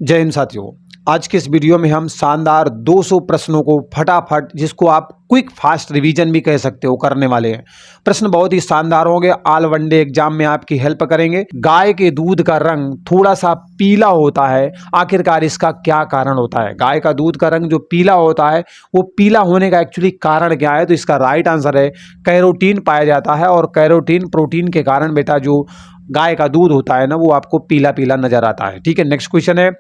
जय हिंद साथियों। आज के इस वीडियो में हम शानदार 200 प्रश्नों को फटाफट, जिसको आप क्विक फास्ट रिवीजन भी कह सकते हो, करने वाले हैं। प्रश्न बहुत ही शानदार होंगे, ऑल वनडे एग्जाम में आपकी हेल्प करेंगे। गाय के दूध का रंग थोड़ा सा पीला होता है, आखिरकार इसका क्या कारण होता है? गाय का दूध का रंग जो पीला होता है, वो पीला होने का एक्चुअली कारण क्या है? तो इसका राइट आंसर है कैरोटीन पाया जाता है। और कैरोटीन प्रोटीन के कारण बेटा जो गाय का दूध होता है ना, वो आपको पीला पीला नजर आता है। ठीक है, नेक्स्ट क्वेश्चन है,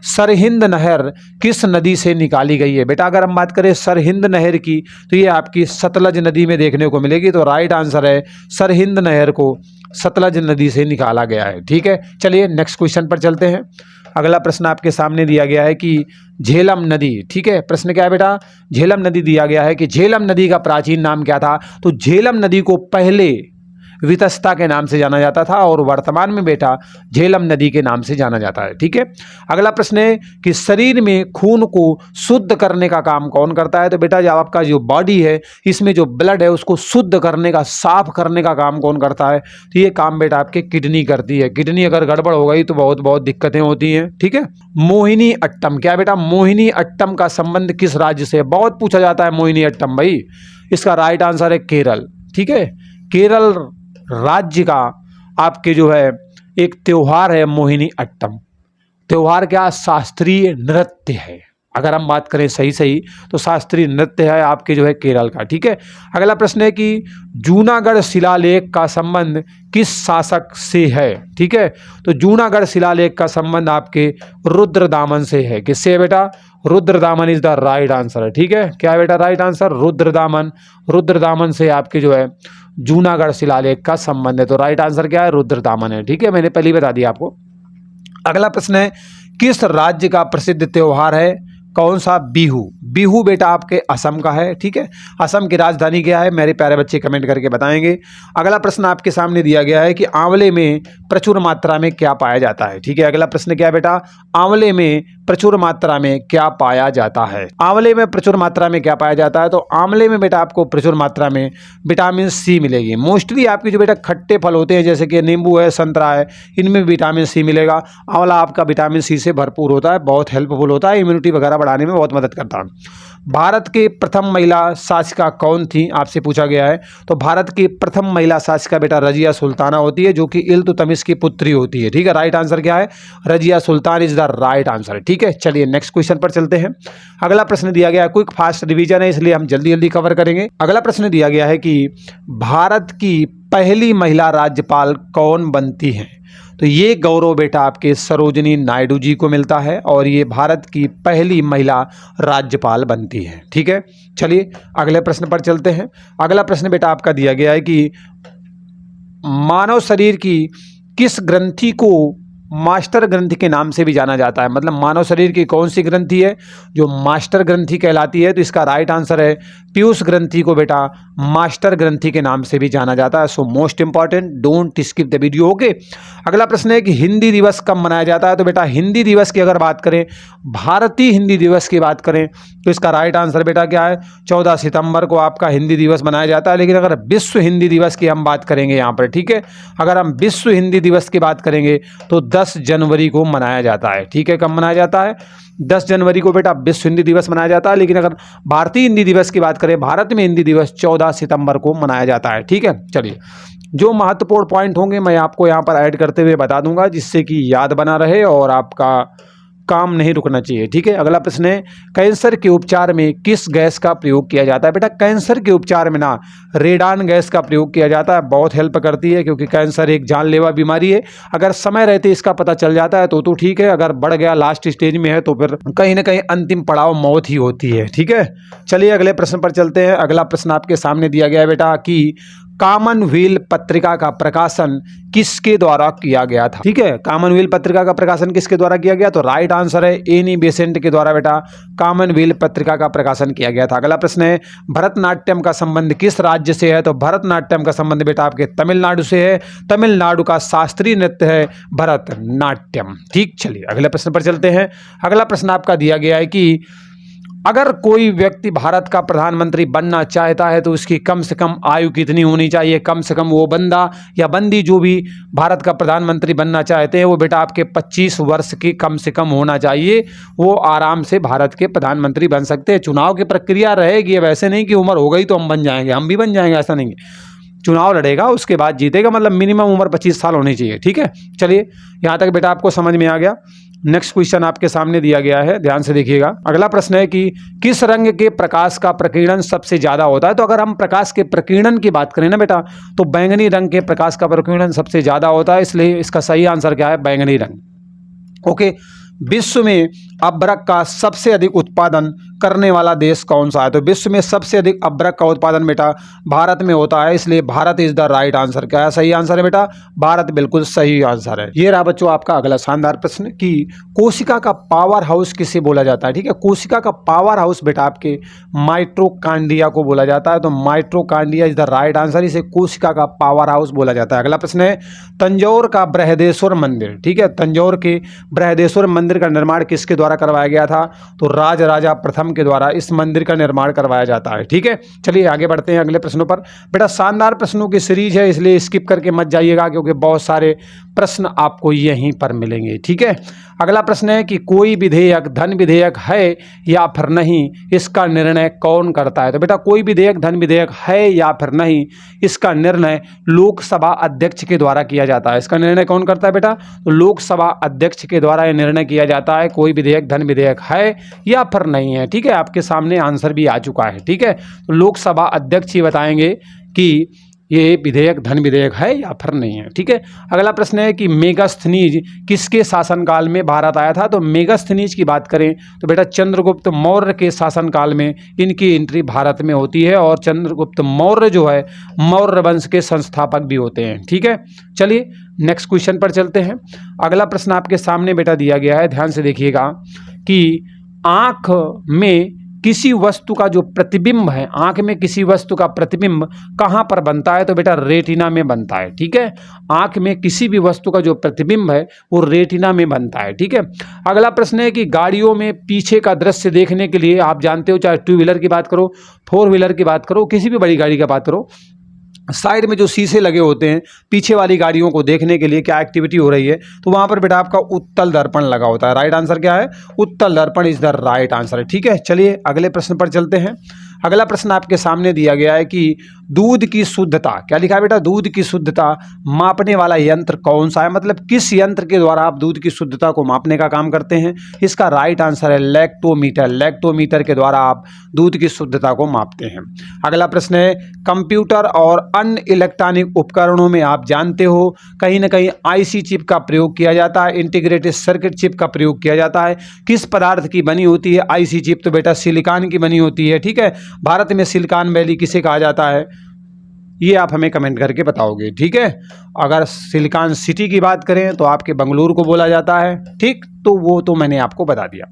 सरहिंद नहर किस नदी से निकाली गई है? बेटा अगर हम बात करें सरहिंद नहर की, तो ये आपकी सतलज नदी में देखने को मिलेगी। तो राइट आंसर है सरहिंद नहर को सतलज नदी से निकाला गया है। ठीक है, चलिए नेक्स्ट क्वेश्चन पर चलते हैं। अगला प्रश्न आपके सामने दिया गया है कि झेलम नदी, ठीक है, प्रश्न क्या है बेटा? झेलम नदी दिया गया है कि झेलम नदी का प्राचीन नाम क्या था? तो झेलम नदी को पहले वितस्ता के नाम से जाना जाता था और वर्तमान में बेटा झेलम नदी के नाम से जाना जाता है। ठीक है, अगला प्रश्न है कि शरीर में खून को शुद्ध करने का काम कौन करता है? तो बेटा जब आपका जो बॉडी है, इसमें जो ब्लड है, उसको शुद्ध करने का, साफ करने का काम कौन करता है? तो ये काम बेटा आपके किडनी करती है। किडनी अगर गड़बड़ हो गई तो बहुत बहुत दिक्कतें होती हैं। ठीक है, मोहिनी अट्टम, क्या बेटा मोहिनी अट्टम का संबंध किस राज्य से? बहुत पूछा जाता है मोहिनी अट्टम भाई। इसका राइट आंसर है केरल। ठीक है, केरल राज्य का आपके जो है एक त्योहार है मोहिनी अट्टम। त्योहार क्या? शास्त्रीय नृत्य है। अगर हम बात करें सही तो शास्त्रीय नृत्य है आपके जो है केरल का। ठीक है, अगला प्रश्न है कि जूनागढ़ शिलालेख का संबंध किस शासक से है? ठीक है, तो जूनागढ़ शिलालेख का संबंध आपके रुद्रदामन से है। किससे है बेटा? Rudradaman is the right answer. ठीक है, क्या है बेटा राइट आंसर? रुद्रदामन। रुद्रदामन से आपके जो है जूनागढ़ शिलालेख का संबंध है। तो राइट आंसर क्या है? रुद्रदामन है। ठीक है, मैंने पहले बता दिया आपको। अगला प्रश्न है, किस राज्य का प्रसिद्ध त्योहार है? कौन सा? बिहू। बिहू बेटा आपके असम का है। ठीक है, असम की राजधानी क्या है? मेरे प्यारे बच्चे कमेंट करके बताएंगे। अगला प्रश्न आपके सामने दिया गया है कि आंवले में प्रचुर मात्रा में क्या पाया जाता है? ठीक है, अगला प्रश्न क्या है बेटा? आंवले में प्रचुर मात्रा में क्या पाया जाता है? आंवले में प्रचुर मात्रा में क्या पाया जाता है? तो आंवले में बेटा आपको प्रचुर मात्रा में विटामिन सी मिलेगी। मोस्टली आपकी जो बेटा खट्टे फल होते हैं, जैसे कि नींबू है, संतरा है, इनमें विटामिन सी मिलेगा। आंवला आपका विटामिन सी से भरपूर होता है, बहुत हेल्पफुल होता है, इम्यूनिटी वगैरह बढ़ाने में बहुत मदद करता है। भारत की प्रथम महिला शासिका कौन थी? आपसे पूछा गया है। तो भारत की प्रथम महिला शासिका बेटा रजिया सुल्ताना होती है, जो कि इल्तुतमिश की पुत्री होती है। ठीक है, राइट आंसर क्या है? Razia Sultan is the right answer. ठीक है, चलिए नेक्स्ट क्वेश्चन पर चलते हैं। अगला प्रश्न दिया गया है, क्विक फास्ट रिवीजन है, इसलिए हम जल्दी जल्दी कवर करेंगे। अगला प्रश्न दिया गया है कि भारत की पहली महिला राज्यपाल कौन बनती है? तो ये गौरव बेटा आपके सरोजिनी नायडू जी को मिलता है और ये भारत की पहली महिला राज्यपाल बनती है। ठीक है, चलिए अगले प्रश्न पर चलते हैं। अगला प्रश्न बेटा आपका दिया गया है कि मानव शरीर की किस ग्रंथि को मास्टर ग्रंथि के नाम से भी जाना जाता है? मतलब मानव शरीर की कौन सी ग्रंथि है जो मास्टर ग्रंथि कहलाती है? तो इसका राइट आंसर है पीयूष ग्रंथि को बेटा मास्टर ग्रंथि के नाम से भी जाना जाता है। So most important, don't skip the video. Okay, अगला प्रश्न है कि हिंदी दिवस कब मनाया जाता है? तो बेटा हिंदी दिवस की अगर बात करें, भारतीय हिंदी दिवस की बात करें, तो इसका राइट आंसर बेटा क्या है? 14 सितंबर को आपका हिंदी दिवस मनाया जाता है। लेकिन अगर विश्व हिंदी दिवस की हम बात करेंगे यहाँ पर, ठीक है, अगर हम विश्व हिंदी दिवस की बात करेंगे तो 10 जनवरी को मनाया जाता है। ठीक है, कब मनाया जाता है? 10 जनवरी को बेटा विश्व हिंदी दिवस मनाया जाता है। लेकिन अगर भारतीय हिंदी दिवस की बात करें, भारत में हिंदी दिवस 14 सितंबर को मनाया जाता है। ठीक है, चलिए जो महत्वपूर्ण पॉइंट होंगे मैं आपको यहाँ पर ऐड करते हुए बता दूंगा, जिससे कि याद बना रहे और आपका काम नहीं रुकना चाहिए। ठीक है, अगला प्रश्न है, कैंसर के उपचार में किस गैस का प्रयोग किया जाता है? बेटा कैंसर के उपचार में ना रेडान गैस का प्रयोग किया जाता है। बहुत हेल्प करती है, क्योंकि कैंसर एक जानलेवा बीमारी है। अगर समय रहते इसका पता चल जाता है तो ठीक है, अगर बढ़ गया, लास्ट स्टेज में है, तो फिर कहीं ना कहीं अंतिम पड़ाव मौत ही होती है। ठीक है, चलिए अगले प्रश्न पर चलते हैं। अगला प्रश्न आपके सामने दिया गया है बेटा कि कॉमनवेल्थ पत्रिका का प्रकाशन किसके द्वारा किया गया था? ठीक है, कॉमनवेल्थ पत्रिका का प्रकाशन किसके द्वारा किया गया? तो राइट आंसर है एनी बेसेंट के द्वारा बेटा कॉमनवेल्थ पत्रिका का प्रकाशन किया गया था। अगला प्रश्न है, भरतनाट्यम का संबंध किस राज्य से है? तो भरतनाट्यम का संबंध बेटा आपके तमिलनाडु से है। तमिलनाडु का शास्त्रीय नृत्य है भरतनाट्यम। ठीक, चलिए अगले प्रश्न पर चलते हैं। अगला प्रश्न आपका दिया गया है कि अगर कोई व्यक्ति भारत का प्रधानमंत्री बनना चाहता है तो उसकी कम से कम आयु कितनी होनी चाहिए? कम से कम वो बंदा या बंदी जो भी भारत का प्रधानमंत्री बनना चाहते हैं वो बेटा आपके 25 वर्ष की कम से कम होना चाहिए। वो आराम से भारत के प्रधानमंत्री बन सकते हैं। चुनाव की प्रक्रिया रहेगी, अब ऐसे नहीं कि उम्र हो गई तो हम बन जाएंगे, हम भी बन जाएंगे, ऐसा नहीं है। चुनाव लड़ेगा उसके बाद जीतेगा, मतलब मिनिमम उम्र 25 साल होनी चाहिए। ठीक है, चलिए यहाँ तक बेटा आपको समझ में आ गया। नेक्स्ट क्वेश्चन आपके सामने दिया गया है, ध्यान से देखिएगा। अगला प्रश्न है कि किस रंग के प्रकाश का प्रकीर्णन सबसे ज्यादा होता है? तो अगर हम प्रकाश के प्रकीर्णन की बात करें ना बेटा, तो बैंगनी रंग के प्रकाश का प्रकीर्णन सबसे ज्यादा होता है, इसलिए इसका सही आंसर क्या है? बैंगनी रंग। ओके, विश्व में अभ्रक का सबसे अधिक उत्पादन करने वाला देश कौन सा है? तो विश्व में सबसे अधिक अभ्रक का उत्पादन बेटा भारत में होता है, इसलिए Bharat is the right answer. क्या है सही आंसर है बेटा? भारत बिल्कुल सही आंसर है। ये रहा बच्चों आपका अगला शानदार प्रश्न कि कोशिका का पावर हाउस किसे बोला जाता है? ठीक है, कोशिका का पावर हाउस बेटा आपके माइटोकांड्रिया को बोला जाता है, तो mitochondria is the right answer, इसे कोशिका का पावर हाउस बोला जाता है। अगला प्रश्न है तंजौर का बृहदेश्वर मंदिर, ठीक है, तंजौर के बृहदेश्वर मंदिर का निर्माण किसके द्वारा करवाया गया था? तो राजराजा प्रथम के द्वारा इस मंदिर का निर्माण करवाया जाता है। ठीक है, चलिए आगे बढ़ते हैं अगले प्रश्नों पर। बेटा शानदार प्रश्नों की सीरीज है, इसलिए स्किप करके मत जाइएगा क्योंकि बहुत सारे प्रश्न आपको यहीं पर मिलेंगे। ठीक है, अगला प्रश्न है कि कोई विधेयक धन विधेयक है या फिर नहीं, इसका निर्णय कौन करता है? तो बेटा कोई विधेयक धन विधेयक है या फिर नहीं, इसका निर्णय लोकसभा अध्यक्ष के द्वारा किया जाता है। इसका निर्णय कौन करता है बेटा? तो लोकसभा अध्यक्ष के द्वारा यह निर्णय किया जाता है कोई विधेयक धन विधेयक है या फिर नहीं है। ठीक है, आपके सामने आंसर भी आ चुका है। ठीक है, तो लोकसभा अध्यक्ष ही बताएंगे कि ये विधेयक धन विधेयक है या फिर नहीं है। ठीक है, अगला प्रश्न है कि मेगास्थनीज किसके शासनकाल में भारत आया था? तो मेगास्थनीज की बात करें तो बेटा चंद्रगुप्त मौर्य के शासनकाल में इनकी एंट्री भारत में होती है, और चंद्रगुप्त मौर्य जो है मौर्य वंश के संस्थापक भी होते हैं। ठीक है, चलिए नेक्स्ट क्वेश्चन पर चलते हैं। अगला प्रश्न आपके सामने बेटा दिया गया है, ध्यान से देखिएगा कि आंख में किसी वस्तु का जो प्रतिबिंब है, आंख में किसी वस्तु का प्रतिबिंब कहां पर बनता है? तो बेटा रेटिना में बनता है। ठीक है, आंख में किसी भी वस्तु का जो प्रतिबिंब है वो रेटिना में बनता है। ठीक है, अगला प्रश्न है कि गाड़ियों में पीछे का दृश्य देखने के लिए आप जानते हो, चाहे 2 व्हीलर की बात करो, 4 व्हीलर की बात करो, किसी भी बड़ी गाड़ी की बात करो, साइड में जो शीशे लगे होते हैं पीछे वाली गाड़ियों को देखने के लिए क्या एक्टिविटी हो रही है, तो वहां पर बेटा आपका उत्तल दर्पण लगा होता है। राइट आंसर क्या है? उत्तल दर्पण इज द राइट आंसर है। ठीक है, चलिए अगले प्रश्न पर चलते हैं। अगला प्रश्न आपके सामने दिया गया है कि दूध की शुद्धता, क्या लिखा है बेटा? दूध की शुद्धता मापने वाला यंत्र कौन सा है? मतलब किस यंत्र के द्वारा आप दूध की शुद्धता को मापने का काम करते हैं? इसका राइट आंसर है लैक्टोमीटर। लैक्टोमीटर के द्वारा आप दूध की शुद्धता को मापते हैं। अगला प्रश्न है कंप्यूटर और अन्य इलेक्ट्रॉनिक उपकरणों में आप जानते हो कहीं ना कहीं आईसी चिप का प्रयोग किया जाता है, इंटीग्रेटेड सर्किट चिप का प्रयोग किया जाता है। किस पदार्थ की बनी होती है आईसी चिप? तो बेटा सिलिकॉन की बनी होती है। ठीक है, भारत में सिलिकॉन वैली किसे कहा जाता है? ये आप हमें कमेंट करके बताओगे। ठीक है, अगर सिलिकॉन सिटी की बात करें तो आपके बंगलुरु को बोला जाता है। ठीक, तो वो तो मैंने आपको बता दिया।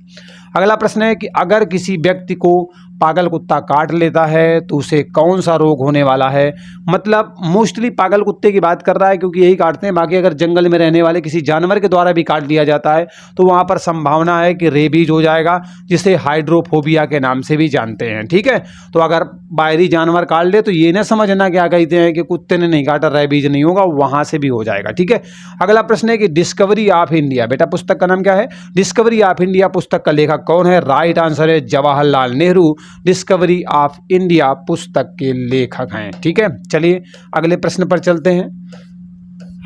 अगला प्रश्न है कि अगर किसी व्यक्ति को पागल कुत्ता काट लेता है तो उसे कौन सा रोग होने वाला है? मतलब मोस्टली पागल कुत्ते की बात कर रहा है क्योंकि यही काटते हैं, बाकी अगर जंगल में रहने वाले किसी जानवर के द्वारा भी काट लिया जाता है तो वहाँ पर संभावना है कि रेबीज हो जाएगा, जिसे हाइड्रोफोबिया के नाम से भी जानते हैं। ठीक है, तो अगर बाहरी जानवर काट ले तो ये ना समझना क्या कहते हैं कि कुत्ते ने नहीं काटा रेबीज नहीं होगा, वहाँ से भी हो जाएगा। ठीक है, अगला प्रश्न है कि डिस्कवरी ऑफ इंडिया, बेटा पुस्तक का नाम क्या है? डिस्कवरी ऑफ इंडिया पुस्तक का लेखक कौन है? राइट आंसर है Jawaharlal Nehru discovery of India पुस्तक के लेखक हैं। ठीक है, चलिए अगले प्रश्न पर चलते हैं।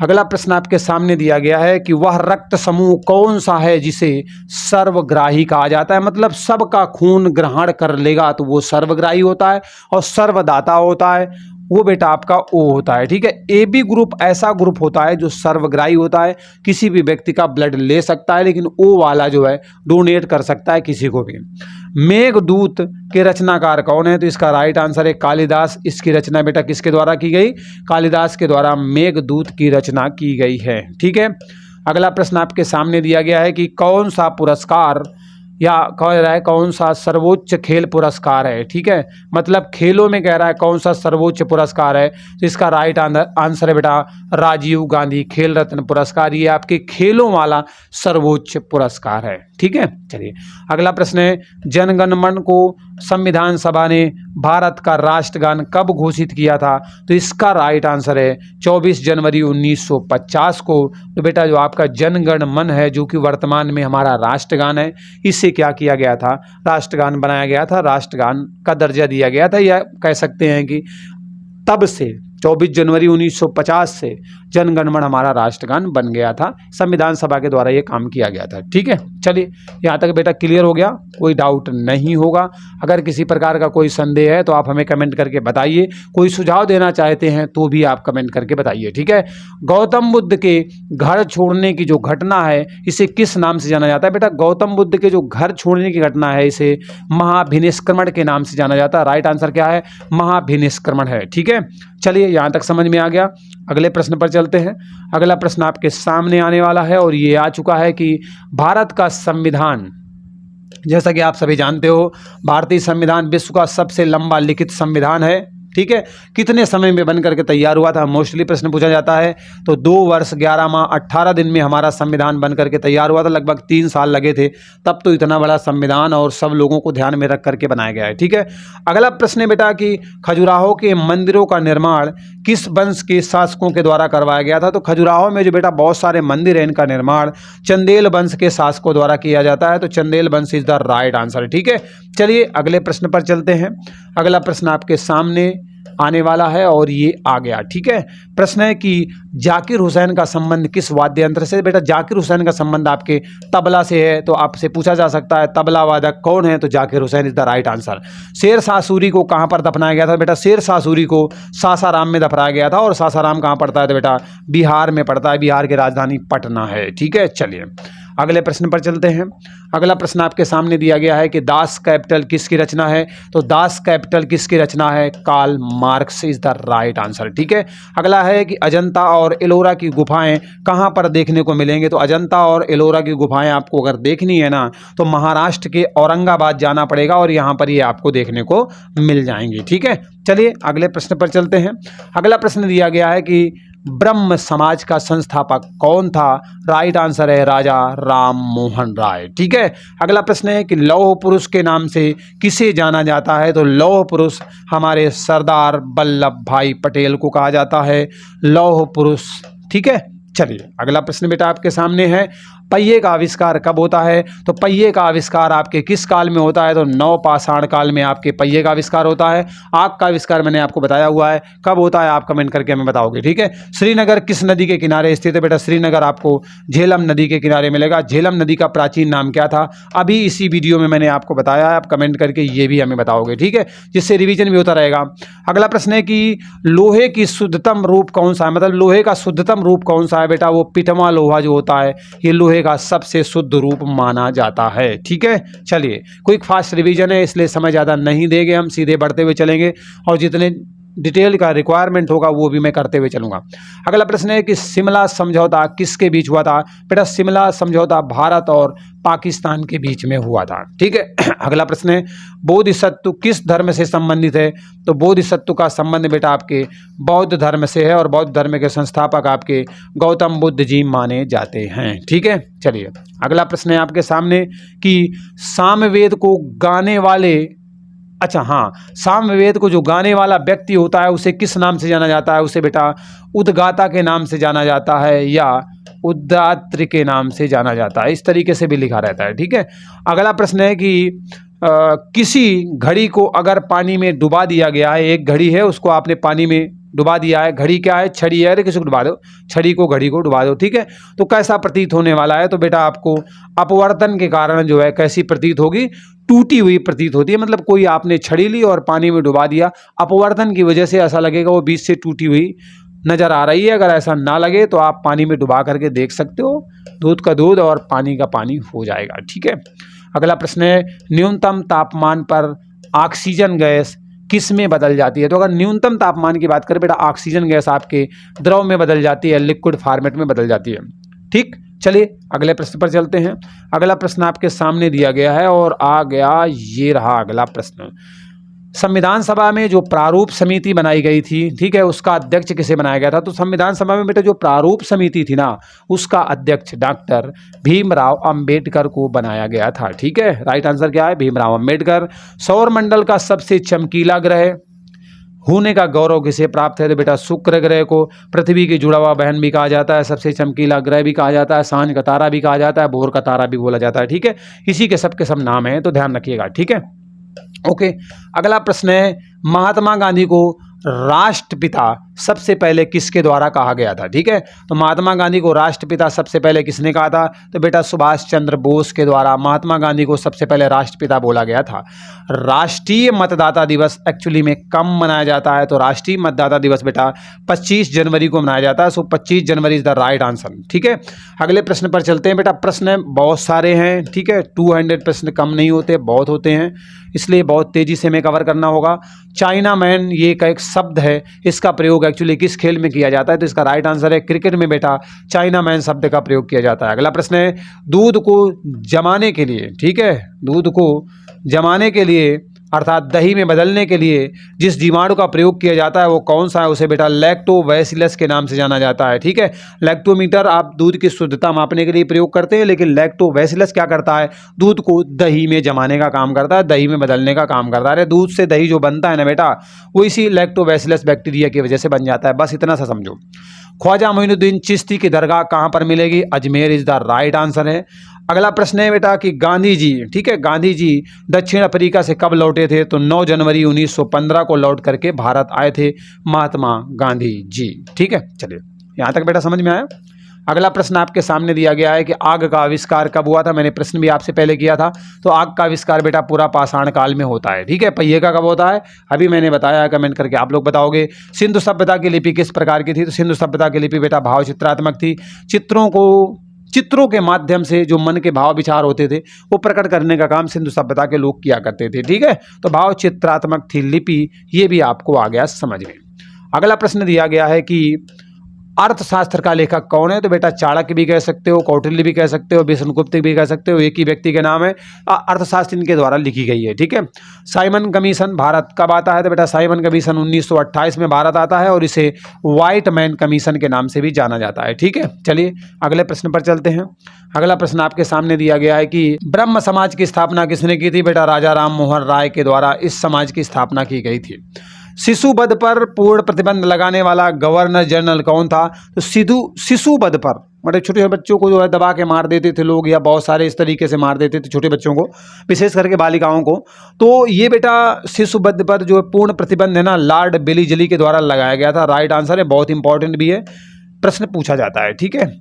अगला प्रश्न आपके सामने दिया गया है कि वह रक्त समूह कौन सा है जिसे सर्वग्राही कहा जाता है? मतलब सबका खून ग्रहण कर लेगा तो वो सर्वग्राही होता है, और सर्वदाता होता है वो बेटा आपका ओ होता है। ठीक है, ए बी ग्रुप ऐसा ग्रुप होता है जो सर्वग्राही होता है, किसी भी व्यक्ति का ब्लड ले सकता है, लेकिन ओ वाला जो है डोनेट कर सकता है किसी को भी। मेघदूत के रचनाकार कौन है? तो इसका राइट आंसर है कालिदास। इसकी रचना बेटा किसके द्वारा की गई? कालिदास के द्वारा मेघदूत की रचना की गई है। ठीक है, अगला प्रश्न आपके सामने दिया गया है कि कौन सा पुरस्कार या कह रहा है कौन सा सर्वोच्च खेल पुरस्कार है? ठीक है, मतलब खेलों में कह रहा है कौन सा सर्वोच्च पुरस्कार है, तो इसका राइट आंसर है बेटा राजीव गांधी खेल रत्न पुरस्कार। ये आपके खेलों वाला सर्वोच्च पुरस्कार है। ठीक है। चलिए अगला प्रश्न है, जनगण मन को संविधान सभा ने भारत का राष्ट्रगान कब घोषित किया था? तो इसका राइट आंसर है 24 जनवरी 1950 को। तो बेटा जो आपका जनगण मन है, जो कि वर्तमान में हमारा राष्ट्रगान है, इससे क्या किया गया था? राष्ट्रगान बनाया गया था, राष्ट्रगान का दर्जा दिया गया था, या कह सकते हैं कि तब से 24 जनवरी 1950 से जनगण मन हमारा राष्ट्रगान बन गया था, संविधान सभा के द्वारा ये काम किया गया था। ठीक है, चलिए यहाँ तक बेटा क्लियर हो गया, कोई डाउट नहीं होगा। अगर किसी प्रकार का कोई संदेह है तो आप हमें कमेंट करके बताइए, कोई सुझाव देना चाहते हैं तो भी आप कमेंट करके बताइए। ठीक है, गौतम बुद्ध के घर छोड़ने की जो घटना है, इसे किस नाम से जाना जाता है? बेटा गौतम बुद्ध के जो घर छोड़ने की घटना है, इसे महाभिनिष्क्रमण के नाम से जाना जाता है। राइट आंसर क्या है? महाभिनिष्क्रमण है। ठीक है, चलिए यहाँ तक समझ में आ गया। अगले प्रश्न पर चलते हैं। अगला प्रश्न आपके सामने आने वाला है और ये आ चुका है कि भारत का संविधान, जैसा कि आप सभी जानते हो, भारतीय संविधान विश्व का सबसे लंबा लिखित संविधान है। ठीक है, कितने समय में बन करके तैयार हुआ था? मोस्टली प्रश्न पूछा जाता है। तो 2 वर्ष 11 माह 18 दिन में हमारा संविधान बन करके तैयार हुआ था, लगभग 3 साल लगे थे, तब तो इतना बड़ा संविधान और सब लोगों को ध्यान में रख करके बनाया गया है। ठीक है, अगला प्रश्न है बेटा कि खजुराहो के मंदिरों का निर्माण किस वंश के शासकों के द्वारा करवाया गया था? तो खजुराहो में जो बेटा बहुत सारे मंदिर हैं, इनका निर्माण चंदेल वंश के शासकों द्वारा किया जाता है। तो चंदेल वंश इज द राइट आंसर। ठीक है, चलिए अगले प्रश्न पर चलते हैं। अगला प्रश्न आपके सामने आने वाला है और ये आ गया। ठीक है, प्रश्न है कि जाकिर हुसैन का संबंध किस वाद्य यंत्र से? बेटा जाकिर हुसैन का संबंध आपके तबला से है। तो आपसे पूछा जा सकता है तबला वादक कौन है? तो Zakir Hussain is the right answer. Sher Shah Suri को कहाँ पर दफनाया गया था? बेटा शेर शाह सूरी को सासाराम में दफनाया गया था। और सासाराम कहाँ पड़ता है? तो बेटा बिहार में पड़ता है, बिहार की राजधानी पटना है। ठीक है, चलिए अगले प्रश्न पर चलते हैं। अगला प्रश्न आपके सामने दिया गया है कि दास कैपिटल किसकी रचना है? तो दास कैपिटल किसकी रचना है? Karl Marx is the right answer. ठीक है, अगला है कि अजंता और एलोरा की गुफाएं कहां पर देखने को मिलेंगे? तो अजंता और एलोरा की गुफाएं आपको अगर देखनी है ना, तो महाराष्ट्र के औरंगाबाद जाना पड़ेगा और यहां पर ये आपको देखने को मिल जाएंगी। ठीक है, चलिए अगले प्रश्न पर चलते हैं। अगला प्रश्न दिया गया है कि ब्रह्म समाज का संस्थापक कौन था? राइट आंसर है राजा राम मोहन राय। ठीक है, अगला प्रश्न है कि लौह पुरुष के नाम से किसे जाना जाता है? तो लौह पुरुष हमारे सरदार वल्लभ भाई पटेल को कहा जाता है, लौह पुरुष। ठीक है, चलिए अगला प्रश्न बेटा आपके सामने है, पहिए का आविष्कार कब होता है? तो पहिए का आविष्कार आपके किस काल में होता है? तो नवपाषाण काल में आपके पहिए का आविष्कार होता है। आग का आविष्कार मैंने आपको बताया हुआ है, कब होता है आप कमेंट करके हमें बताओगे। ठीक है, श्रीनगर किस नदी के किनारे स्थित है? बेटा श्रीनगर आपको झेलम नदी के किनारे मिलेगा। झेलम नदी का प्राचीन नाम क्या था? अभी इसी वीडियो में मैंने आपको बताया है, आप कमेंट करके ये भी हमें बताओगे। ठीक है, जिससे रिविजन भी होता रहेगा। अगला प्रश्न है कि लोहे की शुद्धतम रूप कौन सा है? मतलब लोहे का शुद्धतम रूप कौन सा है? बेटा वो पिटमा लोहा जो होता है, ये लोहे का सबसे शुद्ध रूप माना जाता है। ठीक है, चलिए क्विक फास्ट रिवीजन है, इसलिए समय ज़्यादा नहीं देंगे, हम सीधे बढ़ते हुए चलेंगे और जितने डिटेल का रिक्वायरमेंट होगा वो भी मैं करते हुए चलूंगा। अगला प्रश्न है कि शिमला समझौता किसके बीच हुआ था? बेटा शिमला समझौता भारत और पाकिस्तान के बीच में हुआ था। ठीक है, अगला प्रश्न है बोधिसत्व किस धर्म से संबंधित है? तो बोधिसत्व का संबंध बेटा आपके बौद्ध धर्म से है और बौद्ध धर्म के संस्थापक आपके गौतम बुद्ध जी माने जाते हैं। ठीक है, चलिए अगला प्रश्न है आपके सामने कि सामवेद को गाने वाले, अच्छा हाँ, सामवेद को जो गाने वाला व्यक्ति होता है उसे किस नाम से जाना जाता है? उसे बेटा उद्गाता के नाम से जाना जाता है या उद्दात्र के नाम से जाना जाता है, इस तरीके से भी लिखा रहता है। ठीक है, अगला प्रश्न है कि किसी घड़ी को अगर पानी में डुबा दिया गया है, एक घड़ी है उसको आपने पानी में डुबा दिया है, घड़ी क्या है? छड़ी है, अरे किसी को डुबा दो, छड़ी को घड़ी को डुबा दो। ठीक है, तो कैसा प्रतीत होने वाला है? तो बेटा आपको अपवर्तन के कारण जो है कैसी प्रतीत होगी? टूटी हुई प्रतीत होती है। मतलब कोई आपने छड़ी ली और पानी में डुबा दिया, अपवर्तन की वजह से ऐसा लगेगा वो बीच से टूटी हुई नजर आ रही है। अगर ऐसा ना लगे तो आप पानी में डुबा करके देख सकते हो, दूध का दूध और पानी का पानी हो जाएगा। ठीक है, अगला प्रश्न है न्यूनतम तापमान पर ऑक्सीजन गैस किस में बदल जाती है? तो अगर न्यूनतम तापमान की बात करें बेटा, ऑक्सीजन गैस आपके द्रव में बदल जाती है, लिक्विड फॉर्मेट में बदल जाती है। ठीक, चलिए अगले प्रश्न पर चलते हैं। अगला प्रश्न आपके सामने दिया गया है और आ गया, ये रहा अगला प्रश्न। संविधान सभा में जो प्रारूप समिति बनाई गई थी, ठीक है, उसका अध्यक्ष किसे बनाया गया था? तो संविधान सभा में बेटा जो प्रारूप समिति थी ना, उसका अध्यक्ष डॉक्टर भीमराव अंबेडकर को बनाया गया था। ठीक है, राइट आंसर क्या है? भीमराव अंबेडकर। सौर मंडल का सबसे चमकीला ग्रह होने का गौरव किसे प्राप्त है? तो बेटा शुक्र ग्रह को। पृथ्वी की जुड़ा हुआ बहन भी कहा जाता है, सबसे चमकीला ग्रह भी कहा जाता है, सांझ का तारा भी कहा जाता है, भोर का तारा भी बोला जाता है। ठीक है, इसी के सब नाम हैं, तो ध्यान रखिएगा। ठीक है, ओके। अगला प्रश्न है, महात्मा गांधी को राष्ट्रपिता सबसे पहले किसके द्वारा कहा गया था? ठीक है, तो महात्मा गांधी को राष्ट्रपिता सबसे पहले किसने कहा था? तो बेटा सुभाष चंद्र बोस के द्वारा महात्मा गांधी को सबसे पहले राष्ट्रपिता बोला गया था। राष्ट्रीय मतदाता दिवस एक्चुअली में कब मनाया जाता है? तो राष्ट्रीय मतदाता दिवस बेटा 25 जनवरी को मनाया जाता है। सो 25 जनवरी इज द राइट आंसर। ठीक है, अगले प्रश्न पर चलते हैं। बेटा प्रश्न बहुत सारे हैं, ठीक है, 200 प्रश्न कम नहीं होते, बहुत होते हैं, इसलिए बहुत तेजी से हमें कवर करना होगा। चाइना मैन ये एक शब्द है, इसका प्रयोग एक्चुअली किस खेल में किया जाता है? तो इसका राइट आंसर है क्रिकेट में बेटा चाइना मैन शब्द का प्रयोग किया जाता है। अगला प्रश्न है, दूध को जमाने के लिए, ठीक है, दूध को जमाने के लिए अर्थात दही में बदलने के लिए जिस जीवाणु का प्रयोग किया जाता है वो कौन सा है? उसे बेटा लैक्टोबैसिलस के नाम से जाना जाता है। ठीक है, लैक्टोमीटर आप दूध की शुद्धता मापने के लिए प्रयोग करते हैं, लेकिन लैक्टोबैसिलस क्या करता है? दूध को दही में जमाने का काम करता है, दही में बदलने का काम करता है। दूध से दही जो बनता है ना बेटा, वो इसी लैक्टोबैसिलस बैक्टीरिया की वजह से बन जाता है। बस इतना सा समझो। ख्वाजा मोइनुद्दीन चिश्ती की दरगाह कहाँ पर मिलेगी? Ajmer is the right answer है। अगला प्रश्न है बेटा कि गांधी जी, ठीक है, गांधी जी दक्षिण अफ्रीका से कब लौटे थे? तो 9 जनवरी 1915 को लौट करके भारत आए थे महात्मा गांधी जी। ठीक है, चलिए यहाँ तक बेटा समझ में आया। अगला प्रश्न आपके सामने दिया गया है कि आग का आविष्कार कब हुआ था? मैंने प्रश्न भी आपसे पहले किया था। तो आग का आविष्कार बेटा पूरा पाषाण काल में होता है। ठीक है, पहिए का कब होता है? अभी मैंने बताया, कमेंट करके आप लोग बताओगे। सिंधु सभ्यता की लिपि किस प्रकार की थी? तो सिंधु सभ्यता की लिपि बेटा भाव चित्रात्मक थी। चित्रों के माध्यम से जो मन के भाव विचार होते थे वो प्रकट करने का काम सिंधु सभ्यता के लोग किया करते थे। ठीक है, तो भाव चित्रात्मक थी लिपि, ये भी आपको आ गया समझ में। अगला प्रश्न दिया गया है कि अर्थशास्त्र का लेखक कौन है? तो बेटा चाणक्य भी कह सकते हो, कौटिल्य भी कह सकते हो, विष्णुगुप्त भी कह सकते हो, एक ही व्यक्ति के नाम है। अर्थशास्त्र इनके द्वारा लिखी गई है। ठीक है, साइमन कमीशन भारत कब आता है? तो बेटा साइमन कमीशन 1928 में भारत आता है और इसे व्हाइट मैन कमीशन के नाम से भी जाना जाता है। ठीक है, चलिए अगले प्रश्न पर चलते हैं। अगला प्रश्न आपके सामने दिया गया है कि ब्रह्म समाज की स्थापना किसने की थी? बेटा राजा राम मोहन राय के द्वारा इस समाज की स्थापना की गई थी। शिशु वध पर पूर्ण प्रतिबंध लगाने वाला गवर्नर जनरल कौन था? तो शिशु वध पर मतलब छोटे बच्चों को जो है दबा के मार देते थे लोग, या बहुत सारे इस तरीके से मार देते थे छोटे बच्चों को, विशेष करके बालिकाओं को। तो ये बेटा शिशु वध पर जो पूर्ण प्रतिबंध है ना, लॉर्ड बेलीजली के द्वारा लगाया गया था। राइट आंसर है, बहुत इंपॉर्टेंट भी है, प्रश्न पूछा जाता है। ठीक है,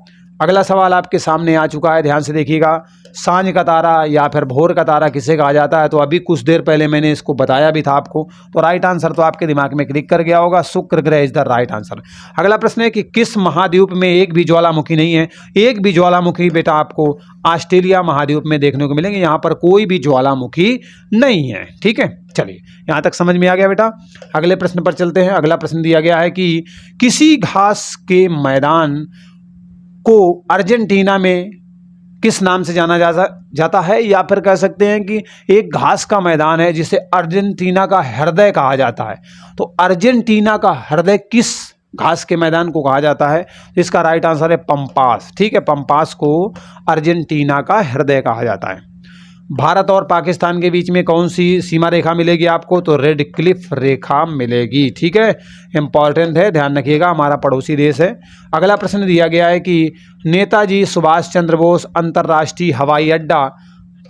अगला सवाल आपके सामने आ चुका है, ध्यान से देखिएगा। सांझ का तारा या फिर भोर का तारा किसे कहा जाता है? तो अभी कुछ देर पहले मैंने इसको बताया भी था आपको, तो राइट आंसर तो आपके दिमाग में क्लिक कर गया होगा, शुक्र ग्रह इज द राइट आंसर। अगला प्रश्न है कि किस महाद्वीप में एक भी ज्वालामुखी नहीं है? एक भी ज्वालामुखी बेटा आपको ऑस्ट्रेलिया महाद्वीप में देखने को मिलेंगे, यहाँ पर कोई भी ज्वालामुखी नहीं है। ठीक है, चलिए यहाँ तक समझ में आ गया बेटा। अगले प्रश्न पर चलते हैं। अगला प्रश्न दिया गया है कि किसी घास के मैदान को अर्जेंटीना में किस नाम से जाना जाता है? या फिर कह सकते हैं कि एक घास का मैदान है जिसे अर्जेंटीना का हृदय कहा जाता है। तो अर्जेंटीना का हृदय किस घास के मैदान को कहा जाता है? इसका राइट आंसर है पंपास। ठीक है, पंपास को अर्जेंटीना का हृदय कहा जाता है। भारत और पाकिस्तान के बीच में कौन सी सीमा रेखा मिलेगी आपको? तो रेड क्लिफ रेखा मिलेगी। ठीक है, इंपॉर्टेंट है, ध्यान रखिएगा, हमारा पड़ोसी देश है। अगला प्रश्न दिया गया है कि नेताजी सुभाष चंद्र बोस अंतर्राष्ट्रीय हवाई अड्डा,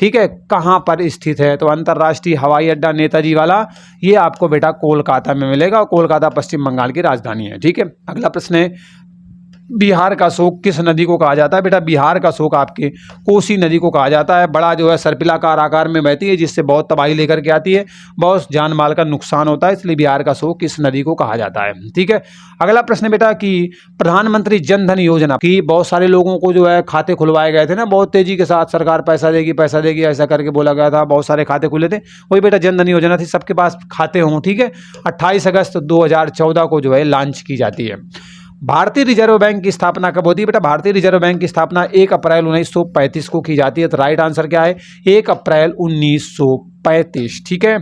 ठीक है, कहाँ पर स्थित है? तो अंतर्राष्ट्रीय हवाई अड्डा नेताजी वाला ये आपको बेटा कोलकाता में मिलेगा। कोलकाता पश्चिम बंगाल की राजधानी है। ठीक है, अगला प्रश्न है बिहार का शोक किस नदी को कहा जाता है? बेटा बिहार का शोक आपके कोसी नदी को कहा जाता है। बड़ा जो है सर्पिलाकार आकार में बहती है, जिससे बहुत तबाही लेकर के आती है, बहुत जान माल का नुकसान होता है, इसलिए बिहार का शोक किस नदी को कहा जाता है। ठीक है, अगला प्रश्न बेटा कि प्रधानमंत्री जन धन योजना की बहुत सारे लोगों को जो है खाते खुलवाए गए थे ना, बहुत तेजी के साथ सरकार पैसा देगी ऐसा करके बोला गया था, बहुत सारे खाते खुले थे, वही बेटा जन धन योजना थी, सबके पास खाते हों। ठीक है, 28 अगस्त 2014 को जो है लॉन्च की जाती है। भारतीय रिजर्व बैंक की स्थापना कब होती है? बेटा भारतीय रिजर्व बैंक की स्थापना 1 अप्रैल 1935 को की जाती है। तो राइट आंसर क्या है? 1 अप्रैल 1935। ठीक है,